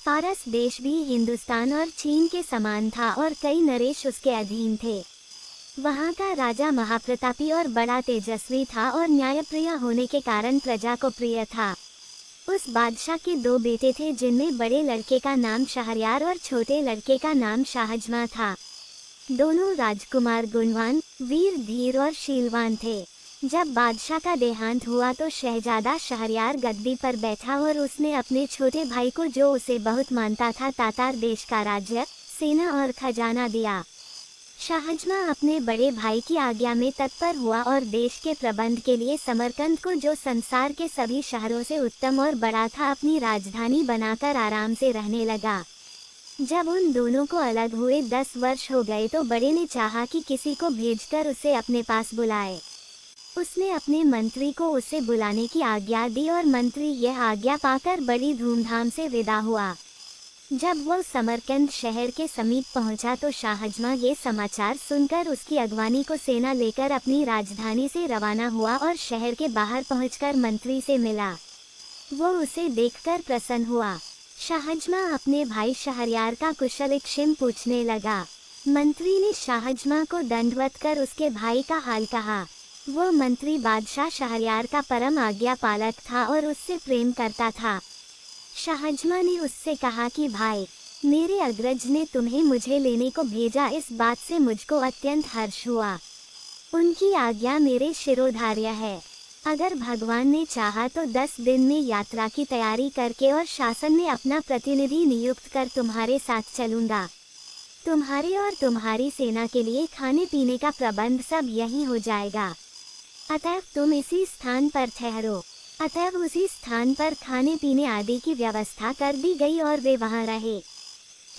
फारस देश भी हिंदुस्तान और चीन के समान था और कई नरेश उसके अधीन थे। वहाँ का राजा महाप्रतापी और बड़ा तेजस्वी था और न्यायप्रिय होने के कारण प्रजा को प्रिय था। उस बादशाह के दो बेटे थे जिनमें बड़े लड़के का नाम शहरयार और छोटे लड़के का नाम शाहजमा था। दोनों राजकुमार गुणवान, वीर, धीर और शीलवान थे। जब बादशाह का देहांत हुआ तो शहजादा शहरयार गद्दी पर बैठा और उसने अपने छोटे भाई को, जो उसे बहुत मानता था, तातार देश का राज्य, सेना और खजाना दिया। शाहजमा अपने बड़े भाई की आज्ञा में तत्पर हुआ और देश के प्रबंध के लिए समरकंद को, जो संसार के सभी शहरों से उत्तम और बड़ा था, अपनी राजधानी बनाकर आराम से रहने लगा। जब उन दोनों को अलग हुए 10 वर्ष हो गए तो बड़े ने चाहा कि किसी को भेजकर उसे अपने पास बुलाए। उसने अपने मंत्री को उसे बुलाने की आज्ञा दी और मंत्री यह आज्ञा पाकर बड़ी धूमधाम से विदा हुआ। जब वह समरकंद शहर के समीप पहुंचा तो शाहजमा ये समाचार सुनकर उसकी अगवानी को सेना लेकर अपनी राजधानी से रवाना हुआ और शहर के बाहर पहुंचकर मंत्री से मिला। वो उसे देखकर प्रसन्न हुआ। शाहजमा अपने भाई शहरयार का कुशल-क्षेम पूछने लगा। मंत्री ने शाहजमा को दंडवत कर उसके भाई का हाल कहा। वो मंत्री बादशाह शहरयार का परम आज्ञा पालक था और उससे प्रेम करता था। शाहजमा ने उससे कहा कि भाई, मेरे अग्रज ने तुम्हें मुझे लेने को भेजा, इस बात से मुझको अत्यंत हर्ष हुआ। उनकी आज्ञा मेरे शिरोधार्य है। अगर भगवान ने चाहा तो 10 दिन में यात्रा की तैयारी करके और शासन में अपना प्रतिनिधि नियुक्त कर तुम्हारे साथ चलूंगा। तुम्हारे और तुम्हारी सेना के लिए खाने पीने का प्रबंध सब यहीं हो जाएगा। अतएव तुम इसी स्थान पर ठहरो। अतएव उसी स्थान पर खाने पीने आदि की व्यवस्था कर दी गई और वे वहां रहे।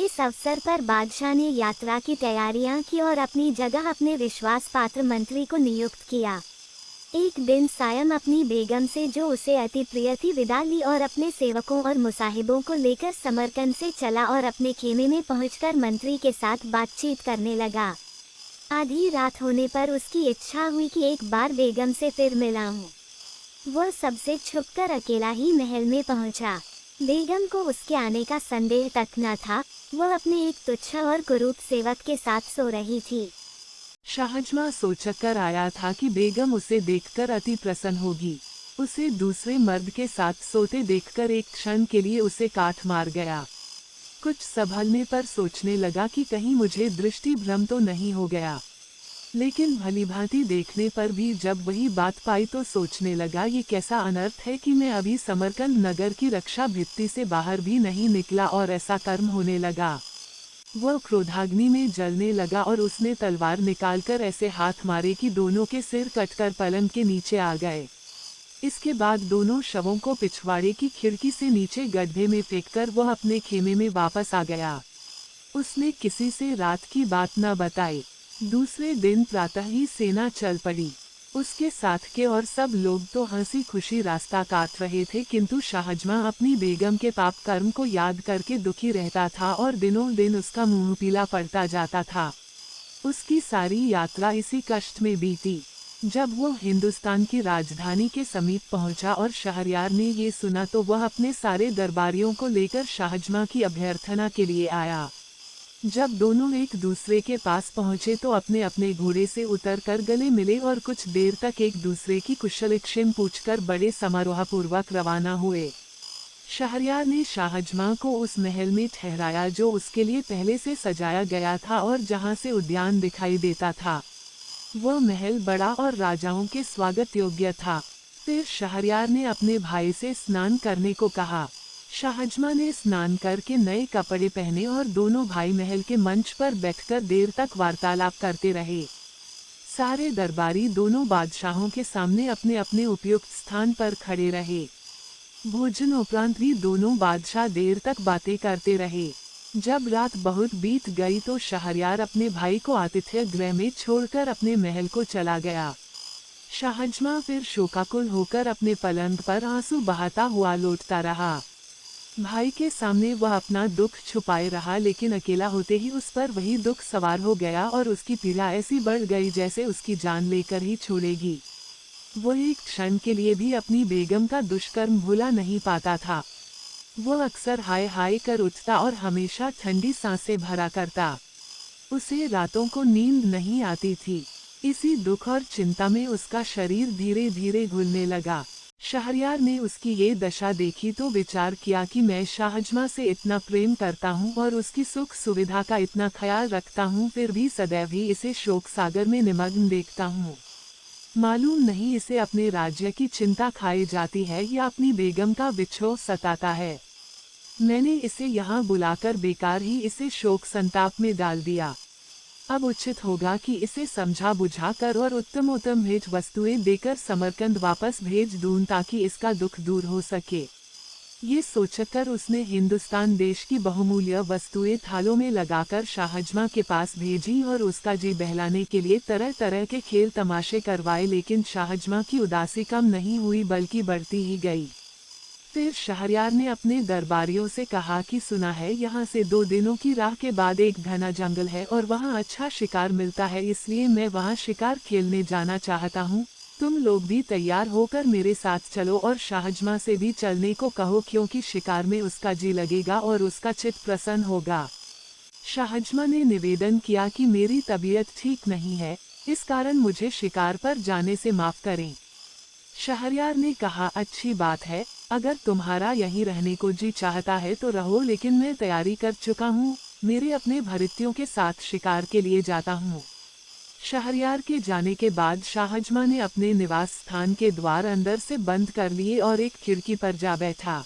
इस अवसर पर बादशाह ने यात्रा की तैयारियां की और अपनी जगह अपने विश्वास पात्र मंत्री को नियुक्त किया। एक दिन सायं अपनी बेगम से, जो उसे अति प्रिय थी, विदा ली और अपने सेवकों और मुसाहिबों को लेकर समरकंद से चला और अपने खेमे में पहुंचकर मंत्री के साथ बातचीत करने लगा। आधी रात होने पर उसकी इच्छा हुई कि एक बार बेगम से फिर मिलाऊं। वह सबसे छुपकर अकेला ही महल में पहुंचा। बेगम को उसके आने का संदेह तक न था। वह अपने एक तुच्छ और कुरूप सेवक के साथ सो रही थी। शाहजमा सोचकर आया था कि बेगम उसे देखकर अति प्रसन्न होगी। उसे दूसरे मर्द के साथ सोते देखकर एक क्षण के लिए उसे काट मार गया। कुछ संभलने पर सोचने लगा कि कहीं मुझे दृष्टि भ्रम तो नहीं हो गया। लेकिन भलीभांति देखने पर भी जब वही बात पाई तो सोचने लगा, ये कैसा अनर्थ है कि मैं अभी समरकंद नगर की रक्षा भित्ति से बाहर भी नहीं निकला और ऐसा कर्म होने लगा। वह क्रोधाग्नि में जलने लगा और उसने तलवार निकालकर ऐसे हाथ मारे कि दोनों के सिर कटकर पलंग के नीचे आ गए। इसके बाद दोनों शवों को पिछवाड़े की खिड़की से नीचे गड्ढे में फेंककर वह अपने खेमे में वापस आ गया। उसने किसी से रात की बात न बताई। दूसरे दिन प्रातः ही सेना चल पड़ी। उसके साथ के और सब लोग तो हंसी खुशी रास्ता काट रहे थे, किंतु शाहजमा अपनी बेगम के पाप कर्म को याद करके दुखी रहता था और दिनों दिन उसका मुंह पीला पड़ता जाता था। उसकी सारी यात्रा इसी कष्ट में बीती। जब वो हिंदुस्तान की राजधानी के समीप पहुंचा और शहरयार ने ये सुना तो वह अपने सारे दरबारियों को लेकर शाहजमा की अभ्यर्थना के लिए आया। जब दोनों एक दूसरे के पास पहुंचे तो अपने अपने घोड़े से उतरकर गले मिले और कुछ देर तक एक दूसरे की कुशलक्षेम पूछकर बड़े समारोहपूर्वक रवाना हुए। शहरयार ने शाहजमा को उस महल में ठहराया जो उसके लिए पहले से सजाया गया था और जहां से उद्यान दिखाई देता था। वह महल बड़ा और राजाओं के स्वागत योग्य था। फिर शहरयार ने अपने भाई से स्नान करने को कहा। शाहजमा ने स्नान करके नए कपड़े पहने और दोनों भाई महल के मंच पर बैठकर देर तक वार्तालाप करते रहे। सारे दरबारी दोनों बादशाहों के सामने अपने अपने उपयुक्त स्थान पर खड़े रहे। भोजन उपरांत भी दोनों बादशाह देर तक बातें करते रहे। जब रात बहुत बीत गई तो शहरयार अपने भाई को आतिथ्य गृह में छोड़कर अपने महल को चला गया। शाहजमा फिर शोकाकुल होकर अपने पलंग पर आंसू बहाता हुआ लौटता रहा। भाई के सामने वह अपना दुख छुपाए रहा, लेकिन अकेला होते ही उस पर वही दुख सवार हो गया और उसकी पीड़ा ऐसी बढ़ गई जैसे उसकी जान लेकर ही छोड़ेगी। वो एक क्षण के लिए भी अपनी बेगम का दुष्कर्म भुला नहीं पाता था। वो अक्सर हाय हाय कर उठता और हमेशा ठंडी सांसें भरा करता। उसे रातों को नींद नहीं आती थी। इसी दुख और चिंता में उसका शरीर धीरे धीरे घुलने लगा। शहरयार ने उसकी ये दशा देखी तो विचार किया कि मैं शाहजमा से इतना प्रेम करता हूँ और उसकी सुख सुविधा का इतना ख्याल रखता हूँ, फिर भी सदैव ही इसे शोक सागर में निमग्न देखता हूँ। मालूम नहीं इसे अपने राज्य की चिंता खाई जाती है या अपनी बेगम का विछोह सताता है। मैंने इसे यहाँ बुलाकर बेकार ही इसे शोक संताप में डाल दिया। अब उचित होगा कि इसे समझा बुझा कर और उत्तम भेंट वस्तुएं देकर समरकंद वापस भेज दूं ताकि इसका दुख दूर हो सके। ये सोचकर उसने हिंदुस्तान देश की बहुमूल्य वस्तुएं थालों में लगाकर शाहजमा के पास भेजी और उसका जी बहलाने के लिए तरह तरह के खेल तमाशे करवाए, लेकिन शाहजमा की उदासी कम नहीं हुई बल्कि बढ़ती ही गई। फिर शहरयार ने अपने दरबारियों से कहा कि सुना है यहाँ से 2 दिनों की राह के बाद एक घना जंगल है और वहाँ अच्छा शिकार मिलता है, इसलिए मैं वहाँ शिकार खेलने जाना चाहता हूँ। तुम लोग भी तैयार होकर मेरे साथ चलो और शाहजमा से भी चलने को कहो, क्योंकि शिकार में उसका जी लगेगा और उसका चित्त प्रसन्न होगा। शाहजमा ने निवेदन किया कि मेरी तबीयत ठीक नहीं है, इस कारण मुझे शिकार पर जाने से माफ करें। शहरयार ने कहा, अच्छी बात है, अगर तुम्हारा यहीं रहने को जी चाहता है तो रहो, लेकिन मैं तैयारी कर चुका हूँ, मेरे अपने भृत्यों के साथ शिकार के लिए जाता हूँ। शहरयार के जाने के बाद शाहजमा ने अपने निवास स्थान के द्वार अंदर से बंद कर लिए और एक खिड़की पर जा बैठा।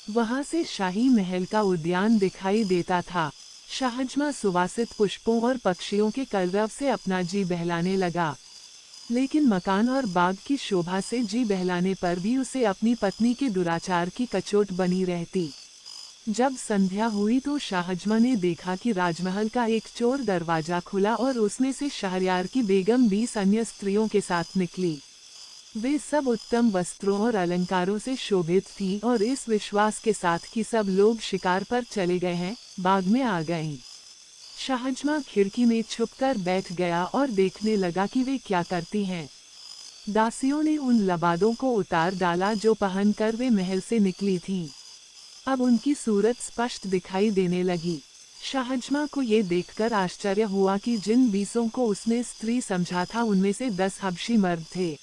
वहां से शाही महल का उद्यान दिखाई देता था। शाहजमा सुवासित पुष्पों और पक्षियों के कलरव से अपना जी बहलाने लगा, लेकिन मकान और बाग की शोभा से जी बहलाने पर भी उसे अपनी पत्नी के दुराचार की कचोट बनी रहती। जब संध्या हुई तो शाहजमा ने देखा कि राजमहल का एक चोर दरवाजा खुला और उसमें से शहरयार की बेगम 20 अन्य स्त्रियों के साथ निकली। वे सब उत्तम वस्त्रों और अलंकारों से शोभित थीं और इस विश्वास के साथ कि सब लोग शिकार पर चले गए हैं, बाग में आ गईं। शाहजमा खिड़की में छुपकर बैठ गया और देखने लगा कि वे क्या करती हैं। दासियों ने उन लबादों को उतार डाला जो पहनकर वे महल से निकली थीं। अब उनकी सूरत स्पष्ट दिखाई देने लगी। शाहजमा को ये देखकर आश्चर्य हुआ कि जिन 20 को उसने स्त्री समझा था उनमें से 10 हबशी मर्द थे।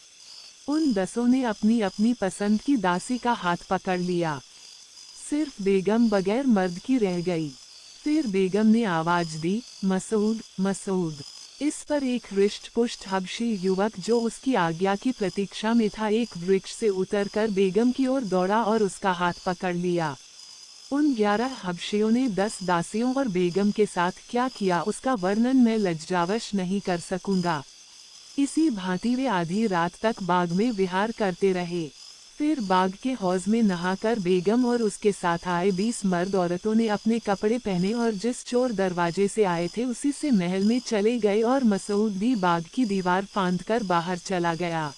उन 10 ने अपनी अपनी पसंद की दासी का हाथ पकड़ लिया। सिर्फ बेगम बगैर मर्द की रह गई। फिर बेगम ने आवाज दी, मसूद मसूद। इस पर एक हृष्ट पुष्ट हबशी युवक जो उसकी आज्ञा की प्रतीक्षा में था एक वृक्ष से उतरकर बेगम की ओर दौड़ा और उसका हाथ पकड़ लिया। उन 11 हबशियों ने 10 दासियों और बेगम के साथ क्या किया उसका वर्णन मैं लज्जावश नहीं कर सकूंगा। इसी भांति वे आधी रात तक बाग में विहार करते रहे। फिर बाग के हौज में नहाकर बेगम और उसके साथ आए 20 मर्द औरतों ने अपने कपड़े पहने और जिस चोर दरवाजे से आए थे उसी से महल में चले गए और मसूद भी बाग की दीवार फांदकर बाहर चला गया।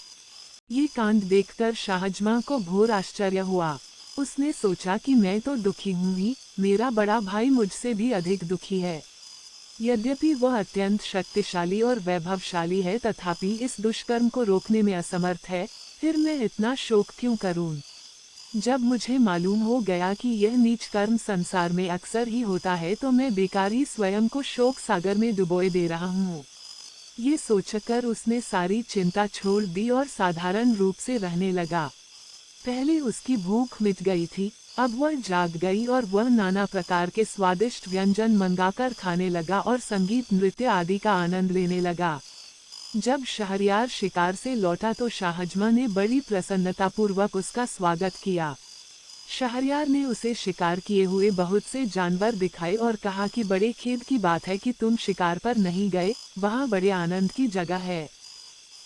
ये कांड देखकर शाहजमा को घोर आश्चर्य हुआ। उसने सोचा कि मैं तो दुखी हूँ ही, मेरा बड़ा भाई मुझसे भी अधिक दुखी है। यद्यपि वह अत्यंत शक्तिशाली और वैभवशाली है, तथापि इस दुष्कर्म को रोकने में असमर्थ है। फिर मैं इतना शोक क्यों करूं? जब मुझे मालूम हो गया कि यह नीच कर्म संसार में अक्सर ही होता है तो मैं बेकार ही स्वयं को शोक सागर में डुबोए दे रहा हूँ। ये सोचकर उसने सारी चिंता छोड़ दी और साधारण रूप से रहने लगा। पहले उसकी भूख मिट गई थी, अब वह जाग गई और वह नाना प्रकार के स्वादिष्ट व्यंजन मंगाकर खाने लगा और संगीत नृत्य आदि का आनंद लेने लगा। जब शहरयार शिकार से लौटा तो शाहजमा ने बड़ी प्रसन्नतापूर्वक उसका स्वागत किया। शहरयार ने उसे शिकार किए हुए बहुत से जानवर दिखाए और कहा कि बड़े खेद की बात है कि तुम शिकार पर नहीं गए, वहाँ बड़े आनंद की जगह है।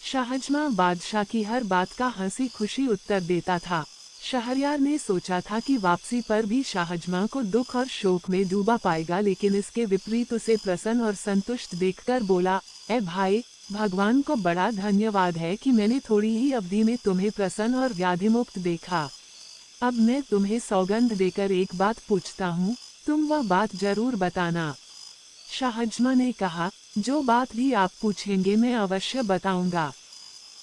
शाहजमा बादशाह की हर बात का हंसी खुशी उत्तर देता था। शहरयार ने सोचा था कि वापसी पर भी शाहजमा को दुख और शोक में डूबा पाएगा, लेकिन इसके विपरीत उसे प्रसन्न और संतुष्ट देखकर बोला, ए भाई, भगवान को बड़ा धन्यवाद है कि मैंने थोड़ी ही अवधि में तुम्हें प्रसन्न और व्याधिमुक्त देखा। अब मैं तुम्हें सौगंध देकर एक बात पूछता हूँ, तुम वह बात जरूर बताना। शाहजमा ने कहा, जो बात भी आप पूछेंगे मैं अवश्य बताऊंगा।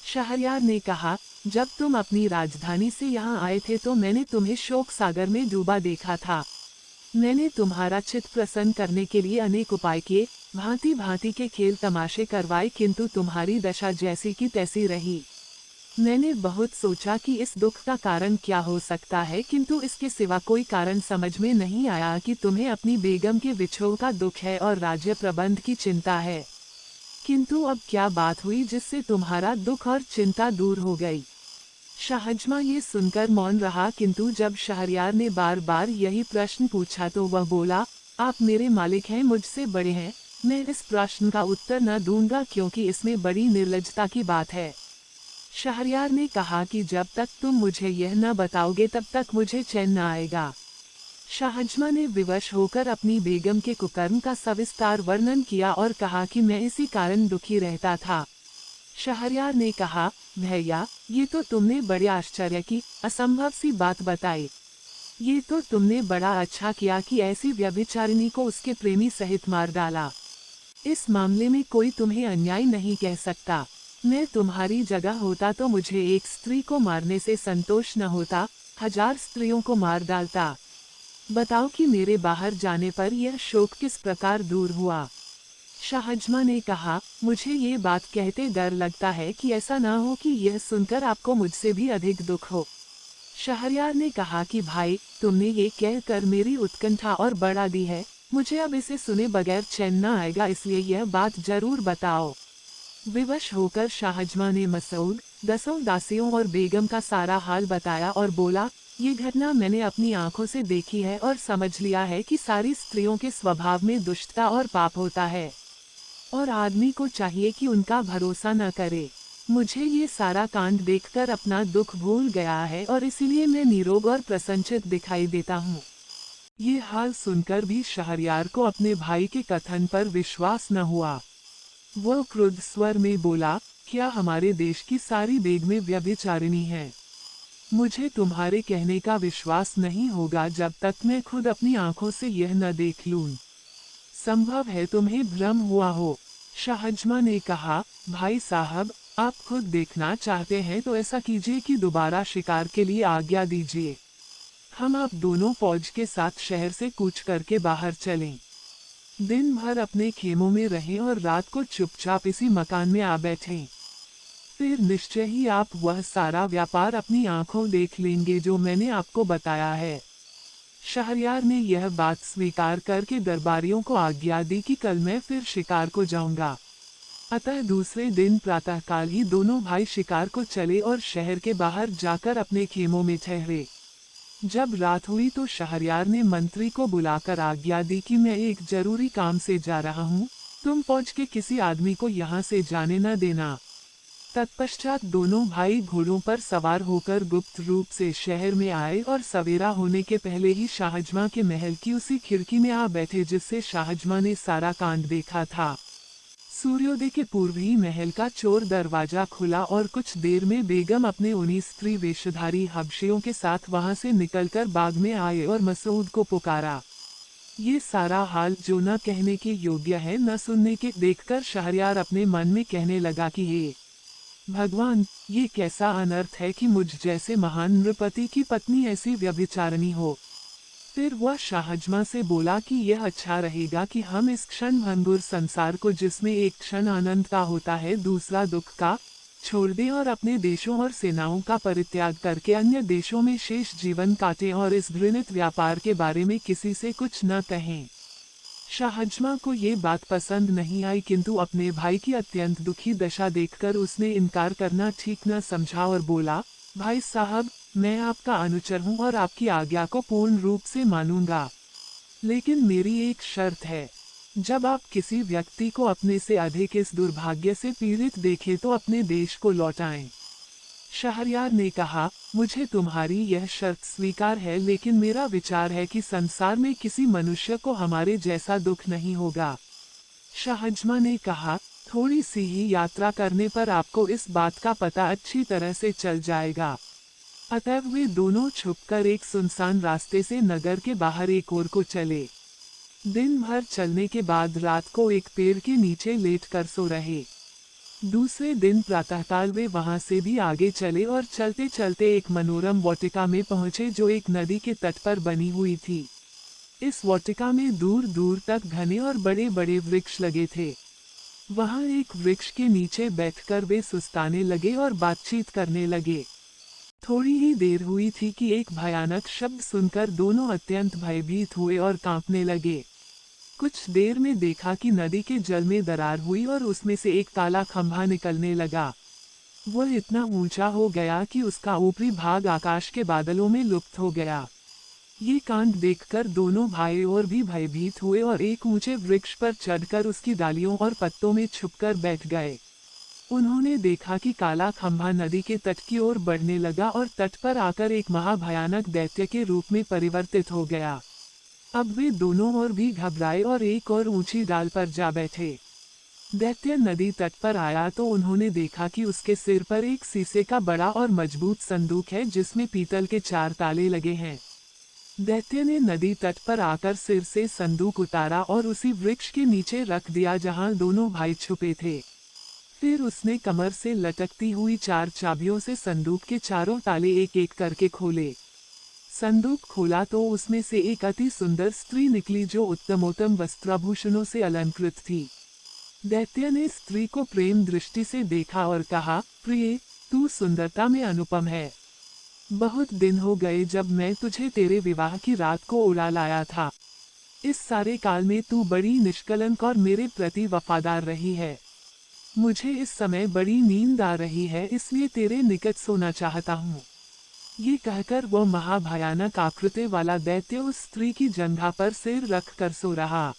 शहरयार ने कहा, जब तुम अपनी राजधानी से यहाँ आए थे तो मैंने तुम्हें शोक सागर में डूबा देखा था। मैंने तुम्हारा चित्त प्रसन्न करने के लिए अनेक उपाय किए, भांति भांति के खेल तमाशे करवाए, किंतु तुम्हारी दशा जैसी की तैसी रही। मैंने बहुत सोचा कि इस दुख का कारण क्या हो सकता है, किंतु इसके सिवा कोई कारण समझ में नहीं आया कि तुम्हें अपनी बेगम के विछोह का दुख है और राज्य प्रबंध की चिंता है। किंतु अब क्या बात हुई जिससे तुम्हारा दुख और चिंता दूर हो गई? शाहजमा ये सुनकर मौन रहा, किंतु जब शहरयार ने बार बार यही प्रश्न पूछा तो वह बोला, आप मेरे मालिक हैं, मुझसे बड़े हैं, मैं इस प्रश्न का उत्तर न दूंगा क्योंकि इसमें बड़ी निर्लज्जता की बात है। शहरयार ने कहा कि जब तक तुम मुझे यह न बताओगे तब तक मुझे चैन न आएगा। शाहजमा ने विवश होकर अपनी बेगम के कुकर्म का सविस्तार वर्णन किया और कहा कि मैं इसी कारण दुखी रहता था। शहरयार ने कहा, भैया, ये तो तुमने बड़े आश्चर्य की असंभव सी बात बताई। ये तो तुमने बड़ा अच्छा किया कि ऐसी व्यभिचारिणी को उसके प्रेमी सहित मार डाला। इस मामले में कोई तुम्हें अन्याय नहीं कह सकता। मैं तुम्हारी जगह होता तो मुझे एक स्त्री को मारने से संतोष न होता, 1000 स्त्रियों को मार डालता। बताओ कि मेरे बाहर जाने पर यह शोक किस प्रकार दूर हुआ। शाहजमा ने कहा, मुझे ये बात कहते डर लगता है कि ऐसा ना हो कि यह सुनकर आपको मुझसे भी अधिक दुख हो। शहरयार ने कहा कि भाई, तुमने ये कहकर मेरी उत्कंठा और बढ़ा दी है, मुझे अब इसे सुने बगैर चैन न आएगा, इसलिए यह बात जरूर बताओ। विवश होकर शाहजमा ने मसूद, 10 दासियों और बेगम का सारा हाल बताया और बोला, ये घटना मैंने अपनी आंखों से देखी है और समझ लिया है कि सारी स्त्रियों के स्वभाव में दुष्टता और पाप होता है और आदमी को चाहिए कि उनका भरोसा न करे। मुझे ये सारा कांड देखकर अपना दुख भूल गया है और इसीलिए मैं निरोग और प्रसन्नचित दिखाई देता हूँ। ये हाल सुनकर भी शहरयार को अपने भाई के कथन पर विश्वास न हुआ। वह क्रुद्ध स्वर में बोला, क्या हमारे देश की सारी बेगमें व्यभिचारिणी हैं? मुझे तुम्हारे कहने का विश्वास नहीं होगा जब तक मैं खुद अपनी आंखों से यह न देख लूं। संभव है तुम्हें भ्रम हुआ हो। शाहजमा ने कहा, भाई साहब, आप खुद देखना चाहते हैं तो ऐसा कीजिए कि दोबारा शिकार के लिए आज्ञा दीजिए। हम आप दोनों फौज के साथ शहर से कूच करके बाहर चलें। दिन भर अपने खेमों में रहें और रात को चुपचाप इसी मकान में आ बैठें। फिर निश्चय ही आप वह सारा व्यापार अपनी आंखों देख लेंगे जो मैंने आपको बताया है। शहरयार ने यह बात स्वीकार करके दरबारियों को आज्ञा दी कि कल मैं फिर शिकार को जाऊंगा। अतः दूसरे दिन प्रातःकाल ही दोनों भाई शिकार को चले और शहर के बाहर जाकर अपने खेमों में ठहरे। जब रात हुई तो शहरयार ने मंत्री को बुलाकर आज्ञा दी कि मैं एक जरूरी काम से जा रहा हूँ, तुम फौज के किसी आदमी को यहाँ से जाने न देना। तत्पश्चात दोनों भाई घोड़ों पर सवार होकर गुप्त रूप से शहर में आए और सवेरा होने के पहले ही शाहजमा के महल की उसी खिड़की में आ बैठे जिससे शाहजमा ने सारा कांड देखा था। सूर्योदय के पूर्व ही महल का चोर दरवाजा खुला और कुछ देर में बेगम अपने 19 स्त्री वेशधारी हबशियों के साथ वहां से निकलकर बाग में आए और मसूद को पुकारा। ये सारा हाल जो न कहने के योग्य है न सुनने के देखकर शहरयार अपने मन में कहने लगा कि हे भगवान, ये कैसा अनर्थ है कि मुझ जैसे महान नृपति की पत्नी ऐसी व्यभिचारिणी हो। फिर वह शाहजमा से बोला कि यह अच्छा रहेगा कि हम इस क्षण भंगुर संसार को, जिसमें एक क्षण आनंद का होता है दूसरा दुख का, छोड़ दें और अपने देशों और सेनाओं का परित्याग करके अन्य देशों में शेष जीवन काटें और इस घृणित व्यापार के बारे में किसी से कुछ न कहें। शाहजमा को ये बात पसंद नहीं आई, किंतु अपने भाई की अत्यंत दुखी दशा देखकर उसने इनकार करना ठीक न समझा और बोला, भाई साहब, मैं आपका अनुचर हूँ और आपकी आज्ञा को पूर्ण रूप से मानूंगा, लेकिन मेरी एक शर्त है। जब आप किसी व्यक्ति को अपने से अधिक इस दुर्भाग्य से पीड़ित देखें तो अपने देश को लौटाएं। शहरयार ने कहा, मुझे तुम्हारी यह शर्त स्वीकार है, लेकिन मेरा विचार है कि संसार में किसी मनुष्य को हमारे जैसा दुख नहीं होगा। शाहजमा ने कहा, थोड़ी सी ही यात्रा करने पर आपको इस बात का पता अच्छी तरह से चल जाएगा। अतः वे दोनों छुपकर एक सुनसान रास्ते से नगर के बाहर एक ओर को चले। दिन भर चलने के बाद रात को एक पेड़ के नीचे लेटकर सो रहे। दूसरे दिन प्रातःकाल वे वहां से भी आगे चले और चलते चलते एक मनोरम वाटिका में पहुंचे जो एक नदी के तट पर बनी हुई थी। इस वाटिका में दूर दूर तक घने और बड़े बड़े वृक्ष लगे थे। वहां एक वृक्ष के नीचे बैठकर वे सुस्ताने लगे और बातचीत करने लगे। थोड़ी ही देर हुई थी कि एक भयानक शब्द सुनकर दोनों अत्यंत भयभीत हुए और कांपने लगे। कुछ देर में देखा कि नदी के जल में दरार हुई और उसमें से एक काला खंभा निकलने लगा। वह इतना ऊंचा हो गया कि उसका ऊपरी भाग आकाश के बादलों में लुप्त हो गया। ये कांड देखकर दोनों भाई और भी भयभीत हुए और एक ऊंचे वृक्ष पर चढ़कर उसकी डालियों और पत्तों में छुपकर बैठ गए। उन्होंने देखा कि काला खंभा नदी के तट की ओर बढ़ने लगा और तट पर आकर एक महाभयानक दैत्य के रूप में परिवर्तित हो गया। अब वे दोनों और भी घबराए और एक और ऊंची डाल पर जा बैठे। दैत्य नदी तट पर आया तो उन्होंने देखा कि उसके सिर पर एक शीशे का बड़ा और मजबूत संदूक है जिसमें पीतल के 4 ताले लगे हैं। दैत्य ने नदी तट पर आकर सिर से संदूक उतारा और उसी वृक्ष के नीचे रख दिया जहां दोनों भाई छुपे थे। फिर उसने कमर से लटकती हुई 4 चाबियों से संदूक के चारों ताले एक एक करके खोले। संदूक खोला तो उसमें से एक अति सुंदर स्त्री निकली जो उत्तमोत्तम वस्त्राभूषणों से अलंकृत थी। दैत्य ने स्त्री को प्रेम दृष्टि से देखा और कहा, प्रिय, तू सुंदरता में अनुपम है। बहुत दिन हो गए जब मैं तुझे तेरे विवाह की रात को उड़ा लाया था। इस सारे काल में तू बड़ी निष्कलंक और मेरे प्रति वफादार रही है। मुझे इस समय बड़ी नींद आ रही है, इसलिए तेरे निकट सोना चाहता हूँ। ये कहकर वह महाभयानक आकृति वाला दैत्य उस स्त्री की जंघा पर सिर रख कर सो रहा।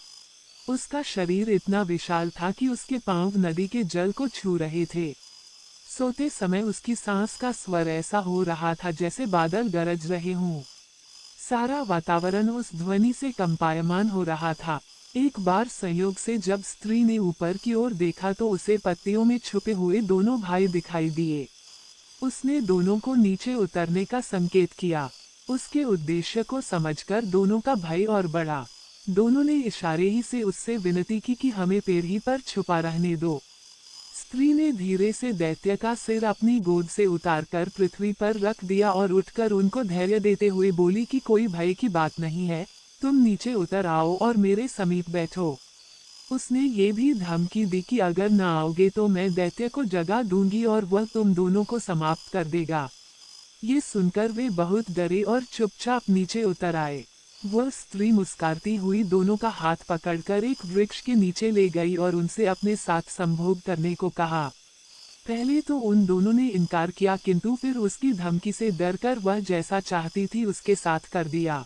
उसका शरीर इतना विशाल था कि उसके पांव नदी के जल को छू रहे थे। सोते समय उसकी सांस का स्वर ऐसा हो रहा था जैसे बादल गरज रहे हों। सारा वातावरण उस ध्वनि से कंपायमान हो रहा था। एक बार संयोग से जब स्त्री ने ऊपर की ओर देखा तो उसे पत्तियों में छुपे हुए दोनों भाई दिखाई दिए। उसने दोनों को नीचे उतरने का संकेत किया। उसके उद्देश्य को समझकर दोनों का भय और बढ़ा। दोनों ने इशारे ही से उससे विनती की कि हमें पेड़ ही पर छुपा रहने दो। स्त्री ने धीरे से दैत्य का सिर अपनी गोद से उतारकर पृथ्वी पर रख दिया और उठकर उनको धैर्य देते हुए बोली कि कोई भय की बात नहीं है, तुम नीचे उतर आओ और मेरे समीप बैठो। उसने ये भी धमकी दी कि अगर न आओगे तो मैं दैत्य को जगा दूंगी और वह तुम दोनों को समाप्त कर देगा। ये सुनकर वे बहुत डरे और चुपचाप नीचे उतर आए। वह स्त्री मुस्कुराती हुई दोनों का हाथ पकड़कर एक वृक्ष के नीचे ले गई और उनसे अपने साथ संभोग करने को कहा। पहले तो उन दोनों ने इनकार किया, किंतु फिर उसकी धमकी से डरकर वह जैसा चाहती थी उसके साथ कर दिया।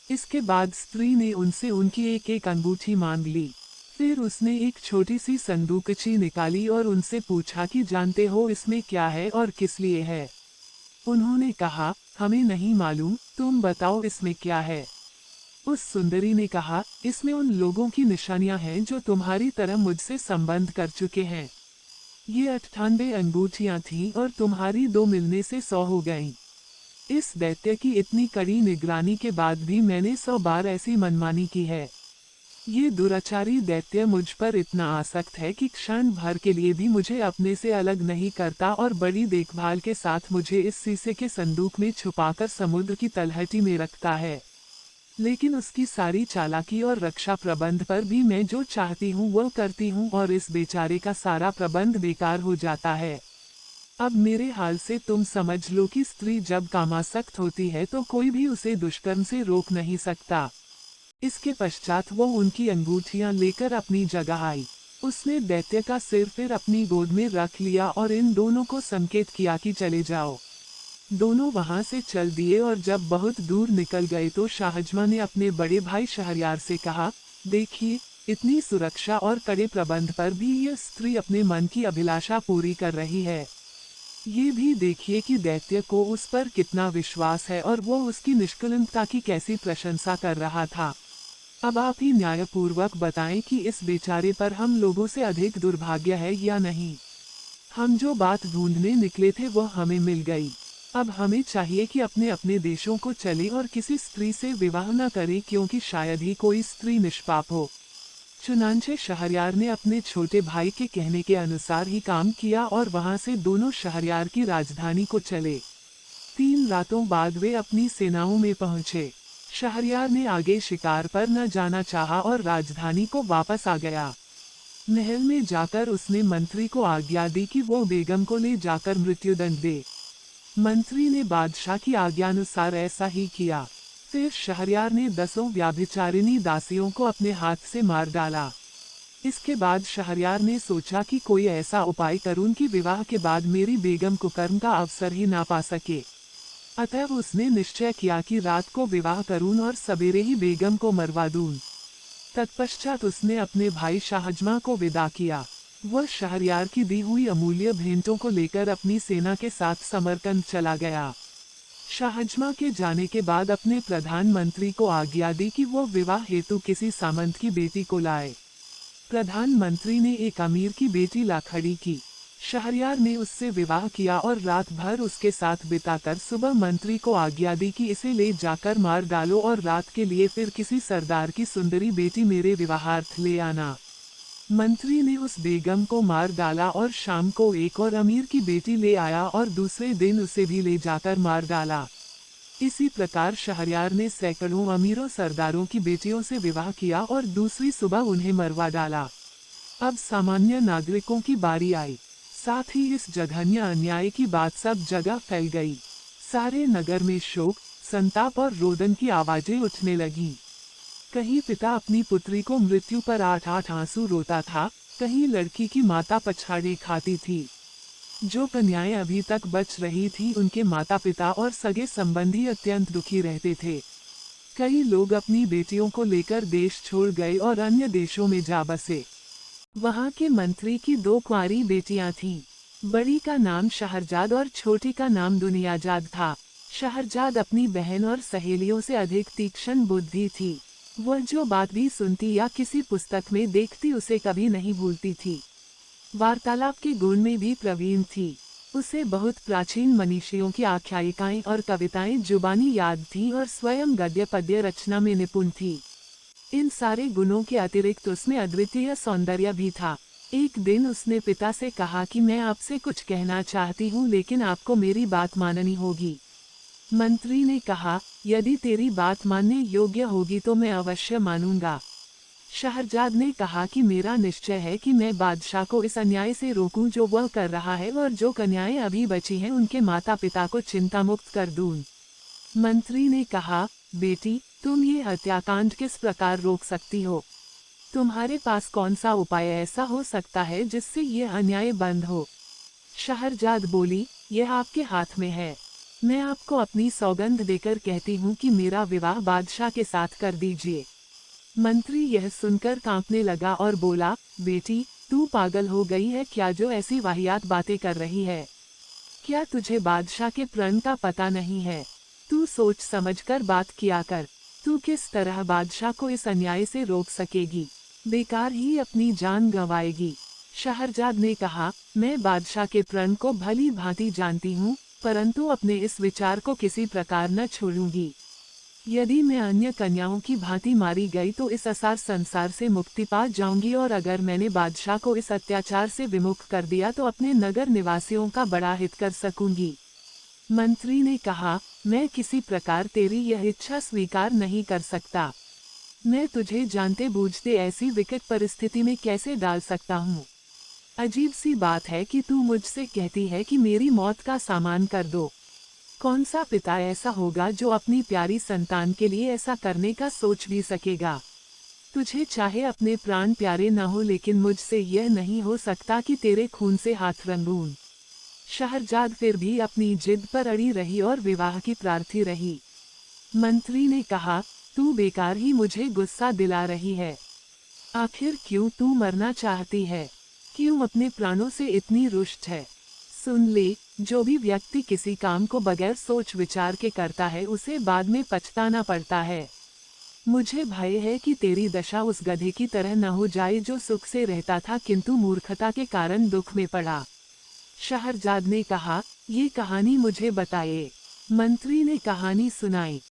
इसके बाद स्त्री ने उनसे उनकी एक एक अंगूठी मांग ली। फिर उसने एक छोटी सी संदूकची निकाली और उनसे पूछा कि जानते हो इसमें क्या है और किस लिए है। उन्होंने कहा, हमें नहीं मालूम, तुम बताओ इसमें क्या है। उस सुंदरी ने कहा, इसमें उन लोगों की निशानियां हैं जो तुम्हारी तरह मुझसे संबंध कर चुके हैं। ये 98 अंगूठियां थीं और तुम्हारी 2 मिलने से 100 हो गईं। इस दैत्य की इतनी कड़ी निगरानी के बाद भी मैंने 100 बार ऐसी मनमानी की है। ये दुराचारी दैत्य मुझ पर इतना आसक्त है कि क्षण भर के लिए भी मुझे अपने से अलग नहीं करता और बड़ी देखभाल के साथ मुझे इस शीशे के संदूक में छुपाकर समुद्र की तलहटी में रखता है। लेकिन उसकी सारी चालाकी और रक्षा प्रबंध पर भी मैं जो चाहती हूँ वह करती हूँ और इस बेचारे का सारा प्रबंध बेकार हो जाता है। अब मेरे हाल से तुम समझ लो कि स्त्री जब कामासक्त होती है तो कोई भी उसे दुष्कर्म से रोक नहीं सकता। इसके पश्चात वो उनकी अंगूठियां लेकर अपनी जगह आई। उसने दैत्य का सिर फिर अपनी गोद में रख लिया और इन दोनों को संकेत किया कि चले जाओ। दोनों वहां से चल दिए और जब बहुत दूर निकल गए तो शाहजमा ने अपने बड़े भाई शहरयार से कहा, देखिए, इतनी सुरक्षा और कड़े प्रबंध पर भी यह स्त्री अपने मन की अभिलाषा पूरी कर रही है। ये भी देखिए कि दैत्य को उस पर कितना विश्वास है और वो उसकी निष्कलंकता की कैसी प्रशंसा कर रहा था। अब आप ही न्यायपूर्वक बताएं कि इस बेचारे पर हम लोगों से अधिक दुर्भाग्य है या नहीं। हम जो बात ढूंढने निकले थे वह हमें मिल गई। अब हमें चाहिए कि अपने अपने देशों को चले और किसी स्त्री से विवाह न करें, क्योंकि शायद ही कोई स्त्री निष्पाप हो। चुनांचे शहरयार ने अपने छोटे भाई के कहने के अनुसार ही काम किया और वहां से दोनों शहरयार की राजधानी को चले। 3 रातों बाद वे अपनी सेनाओं में पहुंचे। शहरयार ने आगे शिकार पर न जाना चाहा और राजधानी को वापस आ गया। महल में जाकर उसने मंत्री को आज्ञा दी कि वो बेगम को ले जाकर मृत्युदंड दे। मंत्री ने बादशाह की आज्ञानुसार ऐसा ही किया। फिर शहरयार ने 10 व्याभिचारिणी दासियों को अपने हाथ से मार डाला। इसके बाद शहरयार ने सोचा कि कोई ऐसा उपाय करूं कि विवाह के बाद मेरी बेगम कुकर्म का अवसर ही ना पा सके। अतः उसने निश्चय किया कि रात को विवाह करूं और सवेरे ही बेगम को मरवा दूं। तत्पश्चात उसने अपने भाई शाहजमा को विदा किया। वह शहरयार की दी हुई अमूल्य भेंटों को लेकर अपनी सेना के साथ समरकंद चला गया। शाहजमा के जाने के बाद अपने प्रधानमंत्री को आज्ञा दी कि वो विवाह हेतु किसी सामंत की बेटी को लाए। प्रधानमंत्री ने एक अमीर की बेटी ला खड़ी की। शहरयार ने उससे विवाह किया और रात भर उसके साथ बिताकर सुबह मंत्री को आज्ञा दी कि इसे ले जाकर मार डालो और रात के लिए फिर किसी सरदार की सुंदरी बेटी मेरे विवाहार्थ ले आना। मंत्री ने उस बेगम को मार डाला और शाम को एक और अमीर की बेटी ले आया और दूसरे दिन उसे भी ले जाकर मार डाला। इसी प्रकार शहरयार ने सैकड़ों अमीरों सरदारों की बेटियों से विवाह किया और दूसरी सुबह उन्हें मरवा डाला। अब सामान्य नागरिकों की बारी आई। साथ ही इस जघन्य अन्याय की बात सब जगह फैल गई। सारे नगर में शोक, संताप और रोदन की आवाजें उठने लगी। कहीं पिता अपनी पुत्री को मृत्यु पर 8-8 आंसू रोता था, कहीं लड़की की माता पछाड़े खाती थी। जो कन्याएं अभी तक बच रही थी उनके माता पिता और सगे संबंधी अत्यंत दुखी रहते थे। कई लोग अपनी बेटियों को लेकर देश छोड़ गए और अन्य देशों में जा बसे। वहां के मंत्री की 2 कुंवारी बेटियां थीं। बड़ी का नाम शहरजाद और छोटी का नाम दुनियाजाद था। शहरजाद अपनी बहन और सहेलियों से अधिक तीक्ष्ण बुद्धि थी। वह जो बात भी सुनती या किसी पुस्तक में देखती उसे कभी नहीं भूलती थी। वार्तालाप के गुण में भी प्रवीण थी। उसे बहुत प्राचीन मनीषियों की आख्यायिकाएं और कविताएं जुबानी याद थीं और स्वयं गद्य पद्य रचना में निपुण थी। इन सारे गुणों के अतिरिक्त उसमें अद्वितीय सौंदर्य भी था। एक दिन उसने पिता से कहा कि मैं आपसे कुछ कहना चाहती हूँ लेकिन आपको मेरी बात माननी होगी। मंत्री ने कहा, यदि तेरी बात मानने योग्य होगी तो मैं अवश्य मानूंगा। शहरजाद ने कहा कि मेरा निश्चय है कि मैं बादशाह को इस अन्याय से रोकूं जो वह कर रहा है और जो कन्याएं अभी बची हैं उनके माता पिता को चिंता मुक्त कर दूं। मंत्री ने कहा, बेटी, तुम ये हत्याकांड किस प्रकार रोक सकती हो? तुम्हारे पास कौन सा उपाय ऐसा हो सकता है जिससे ये अन्याय बंद हो? शहरजाद बोली, यह आपके हाथ में है। मैं आपको अपनी सौगंध देकर कहती हूँ कि मेरा विवाह बादशाह के साथ कर दीजिए। मंत्री यह सुनकर कांपने लगा और बोला, बेटी, तू पागल हो गई है क्या जो ऐसी वाहियात बातें कर रही है? क्या तुझे बादशाह के प्रण का पता नहीं है? तू सोच समझकर बात किया कर। तू किस तरह बादशाह को इस अन्याय से रोक सकेगी? बेकार ही अपनी जान गंवाएगी। शहरजाद ने कहा, मैं बादशाह के प्रण को भली भांति जानती हूँ, परंतु अपने इस विचार को किसी प्रकार न छोड़ूंगी। यदि मैं अन्य कन्याओं की भांति मारी गई तो इस असार संसार से मुक्ति पा जाऊंगी और अगर मैंने बादशाह को इस अत्याचार से विमुख कर दिया तो अपने नगर निवासियों का बड़ा हित कर सकूंगी। मंत्री ने कहा, मैं किसी प्रकार तेरी यह इच्छा स्वीकार नहीं कर सकता। मैं तुझे जानते बूझते ऐसी विकट परिस्थिति में कैसे डाल सकता हूँ? अजीब सी बात है कि तू मुझसे कहती है कि मेरी मौत का सामान कर दो। कौन सा पिता ऐसा होगा जो अपनी प्यारी संतान के लिए ऐसा करने का सोच भी सकेगा? तुझे चाहे अपने प्राण प्यारे न हो लेकिन मुझसे यह नहीं हो सकता कि तेरे खून से हाथ रंगूं। शहरजाद फिर भी अपनी जिद पर अड़ी रही और विवाह की प्रार्थी रही। मंत्री ने कहा, तू बेकार ही मुझे गुस्सा दिला रही है। आखिर क्यों तू मरना चाहती है? क्यों अपने प्राणों से इतनी रुष्ट है? सुन ले, जो भी व्यक्ति किसी काम को बगैर सोच विचार के करता है उसे बाद में पछताना पड़ता है। मुझे भय है कि तेरी दशा उस गधे की तरह न हो जाए जो सुख से रहता था किंतु मूर्खता के कारण दुख में पड़ा। शहरजाद ने कहा, ये कहानी मुझे बताइए। मंत्री ने कहानी सुनाई।